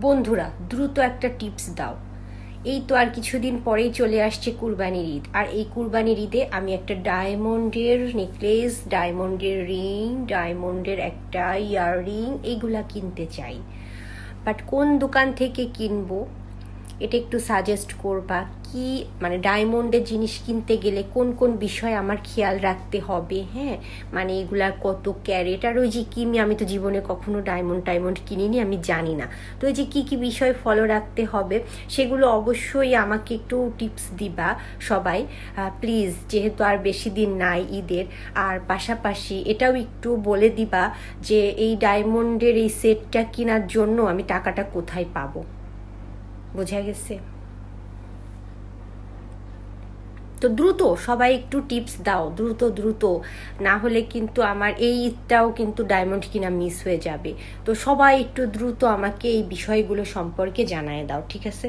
বন্ধুরা, দ্রুত একটা টিপস দাও। এই তো আর কিছুদিন পরেই চলে আসছে কুরবানির ঈদ, আর এই কুরবানির ঈদে আমি একটা ডায়মন্ডের নেকলেস, ডায়মন্ডের রিং, ডায়মন্ডের একটা ইয়াররিং এইগুলা কিনতে চাই। বাট কোন দোকান থেকে কিনবো এটা একটু সাজেস্ট করবা। কি মানে ডায়মন্ডের জিনিস কিনতে গেলে কোন কোন বিষয় আমার খেয়াল রাখতে হবে? হ্যাঁ, মানে এগুলার কত ক্যারেট, আর ওই যে আমি তো জীবনে কখনো ডায়মন্ড কিনিনি, আমি জানি না। তো ওই যে কি বিষয় ফলো রাখতে হবে সেগুলো অবশ্যই আমাকে একটু টিপস দিবা সবাই, প্লিজ, যেহেতু আর বেশি দিন নাই ঈদের। আর পাশাপাশি এটাও একটু বলে দিবা যে এই ডায়মন্ডের এই সেটটা কেনার জন্য আমি টাকাটা কোথায় পাবো। বোঝা গেছে? তো দ্রুত সবাই একটু টিপস দাও, দ্রুত দ্রুত, না হলে কিন্তু আমার এই ঈদটাও কিন্তু ডায়মন্ড কিনা মিস হয়ে যাবে। তো সবাই একটু দ্রুত আমাকে এই বিষয়গুলো সম্পর্কে জানায় দাও, ঠিক আছে?